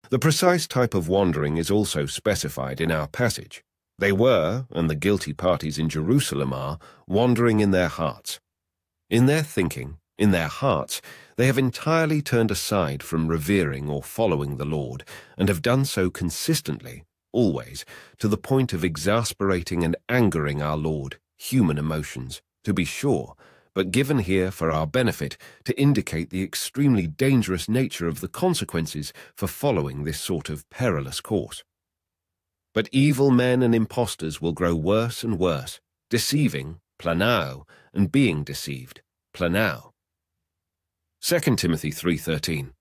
The precise type of wandering is also specified in our passage. They were, and the guilty parties in Jerusalem are, wandering in their hearts. In their thinking, in their hearts, they have entirely turned aside from revering or following the Lord, and have done so consistently, always, to the point of exasperating and angering our Lord, human emotions, to be sure, but given here for our benefit to indicate the extremely dangerous nature of the consequences for following this sort of perilous course. But evil men and impostors will grow worse and worse, deceiving, planao, and being deceived, planao. 2 Timothy 3:13.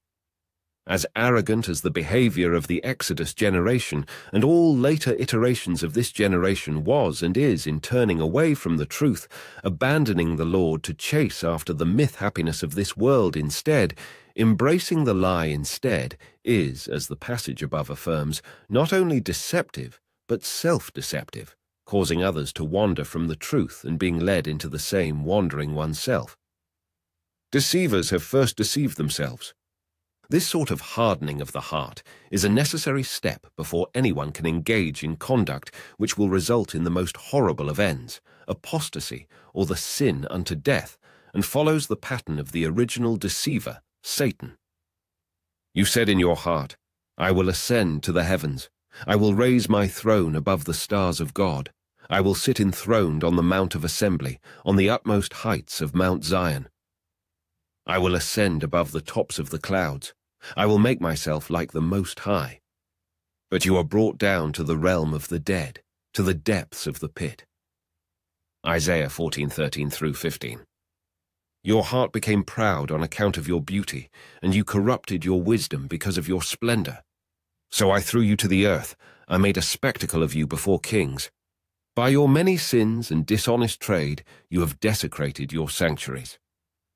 As arrogant as the behavior of the Exodus generation and all later iterations of this generation was and is in turning away from the truth, abandoning the Lord to chase after the myth happiness of this world instead, embracing the lie instead is, as the passage above affirms, not only deceptive, but self-deceptive, causing others to wander from the truth and being led into the same wandering oneself. Deceivers have first deceived themselves. This sort of hardening of the heart is a necessary step before anyone can engage in conduct which will result in the most horrible of ends, apostasy, or the sin unto death, and follows the pattern of the original deceiver, Satan. You said in your heart, I will ascend to the heavens. I will raise my throne above the stars of God. I will sit enthroned on the Mount of Assembly, on the utmost heights of Mount Zion. I will ascend above the tops of the clouds. I will make myself like the Most High. But you are brought down to the realm of the dead, to the depths of the pit. Isaiah 14:13-15. Your heart became proud on account of your beauty, and you corrupted your wisdom because of your splendor. So I threw you to the earth. I made a spectacle of you before kings. By your many sins and dishonest trade, you have desecrated your sanctuaries.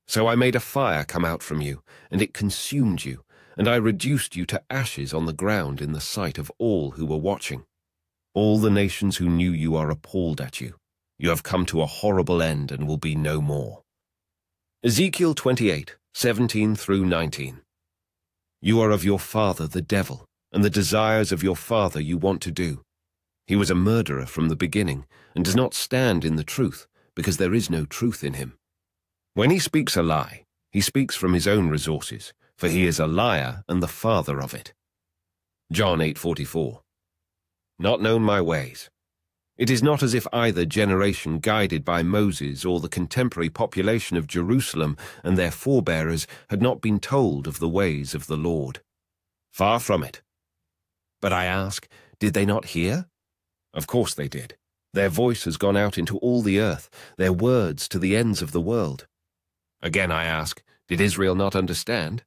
So I made a fire come out from you, and it consumed you, and I reduced you to ashes on the ground in the sight of all who were watching. All the nations who knew you are appalled at you. You have come to a horrible end and will be no more. Ezekiel 28:17-19. You are of your father the devil, and the desires of your father you want to do. He was a murderer from the beginning, and does not stand in the truth, because there is no truth in him. When he speaks a lie, he speaks from his own resources, for he is a liar and the father of it. John 8:44. Not known my ways. It is not as if either generation guided by Moses or the contemporary population of Jerusalem and their forebearers had not been told of the ways of the Lord. Far from it. But I ask, did they not hear? Of course they did. Their voice has gone out into all the earth, their words to the ends of the world. Again I ask, did Israel not understand?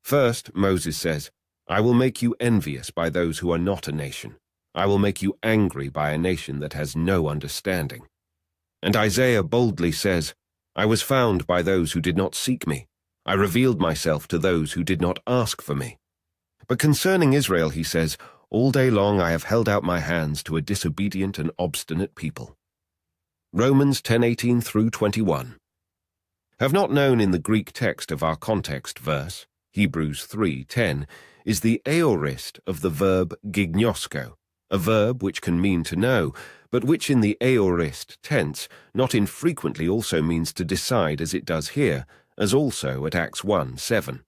First, Moses says, I will make you envious by those who are not a nation. I will make you angry by a nation that has no understanding. And Isaiah boldly says, I was found by those who did not seek me. I revealed myself to those who did not ask for me. But concerning Israel, he says, all day long I have held out my hands to a disobedient and obstinate people. Romans 10:18-21. Have not known in the Greek text of our context verse, Hebrews 3:10, is the aorist of the verb gignosko, a verb which can mean to know, but which in the aorist tense not infrequently also means to decide as it does here, as also at Acts 1:7.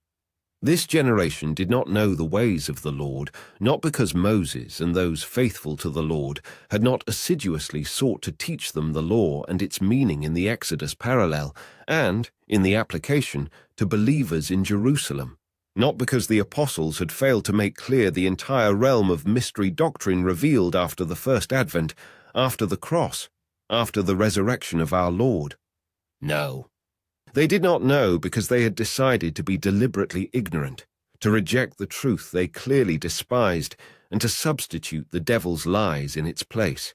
This generation did not know the ways of the Lord, not because Moses and those faithful to the Lord had not assiduously sought to teach them the law and its meaning in the Exodus parallel, and, in the application, to believers in Jerusalem, not because the apostles had failed to make clear the entire realm of mystery doctrine revealed after the first advent, after the cross, after the resurrection of our Lord. No. They did not know because they had decided to be deliberately ignorant, to reject the truth they clearly despised, and to substitute the devil's lies in its place.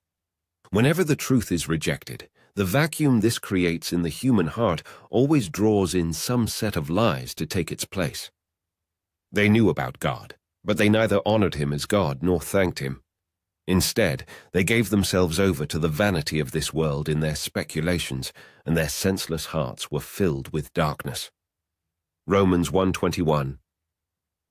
Whenever the truth is rejected, the vacuum this creates in the human heart always draws in some set of lies to take its place. They knew about God, but they neither honored him as God nor thanked him. Instead, they gave themselves over to the vanity of this world in their speculations, and their senseless hearts were filled with darkness. Romans 1:21.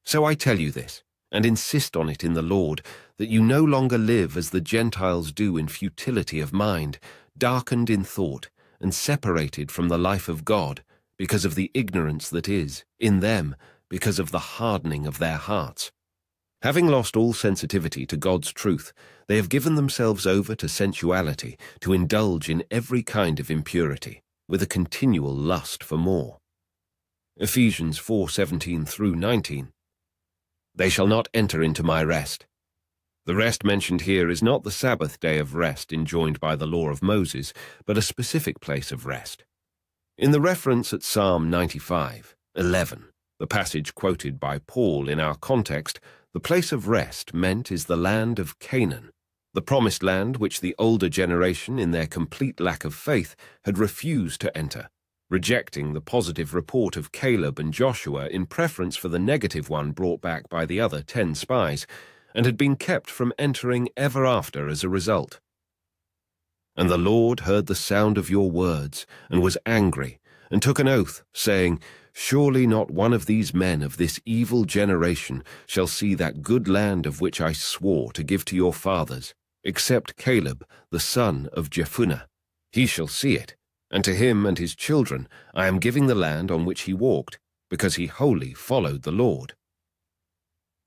So I tell you this, and insist on it in the Lord, that you no longer live as the Gentiles do in futility of mind, darkened in thought, and separated from the life of God, because of the ignorance that is in them, because of the hardening of their hearts. Having lost all sensitivity to God's truth, they have given themselves over to sensuality, to indulge in every kind of impurity, with a continual lust for more. Ephesians 4:17 through 19. They shall not enter into my rest. The rest mentioned here is not the Sabbath day of rest enjoined by the law of Moses, but a specific place of rest. In the reference at Psalm 95:11, the passage quoted by Paul in our context, the place of rest meant is the land of Canaan, the promised land which the older generation, in their complete lack of faith, had refused to enter, rejecting the positive report of Caleb and Joshua in preference for the negative one brought back by the other 10 spies, and had been kept from entering ever after as a result. And the Lord heard the sound of your words, and was angry, and took an oath, saying, Surely not one of these men of this evil generation shall see that good land of which I swore to give to your fathers, except Caleb, the son of Jephunneh. He shall see it, and to him and his children I am giving the land on which he walked, because he wholly followed the Lord.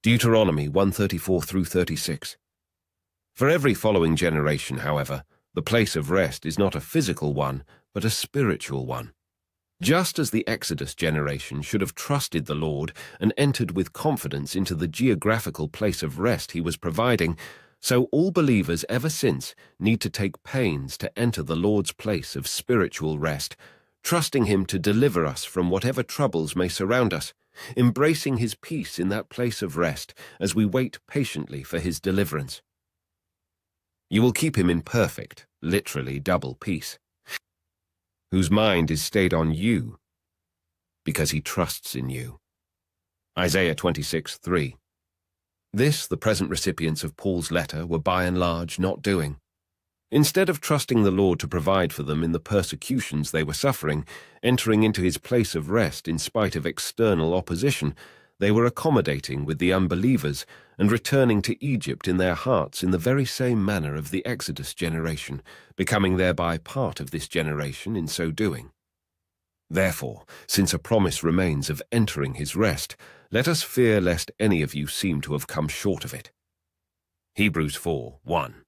Deuteronomy 1:34 through 36. For every following generation, however, the place of rest is not a physical one, but a spiritual one. Just as the Exodus generation should have trusted the Lord and entered with confidence into the geographical place of rest he was providing, so all believers ever since need to take pains to enter the Lord's place of spiritual rest, trusting him to deliver us from whatever troubles may surround us, embracing his peace in that place of rest as we wait patiently for his deliverance. You will keep him in perfect, literally double peace, whose mind is stayed on you, because he trusts in you. Isaiah 26:3. This the present recipients of Paul's letter were by and large not doing. Instead of trusting the Lord to provide for them in the persecutions they were suffering, entering into his place of rest in spite of external opposition, they were accommodating with the unbelievers and returning to Egypt in their hearts in the very same manner of the Exodus generation, becoming thereby part of this generation in so doing. Therefore, since a promise remains of entering his rest, let us fear lest any of you seem to have come short of it. Hebrews 4:1.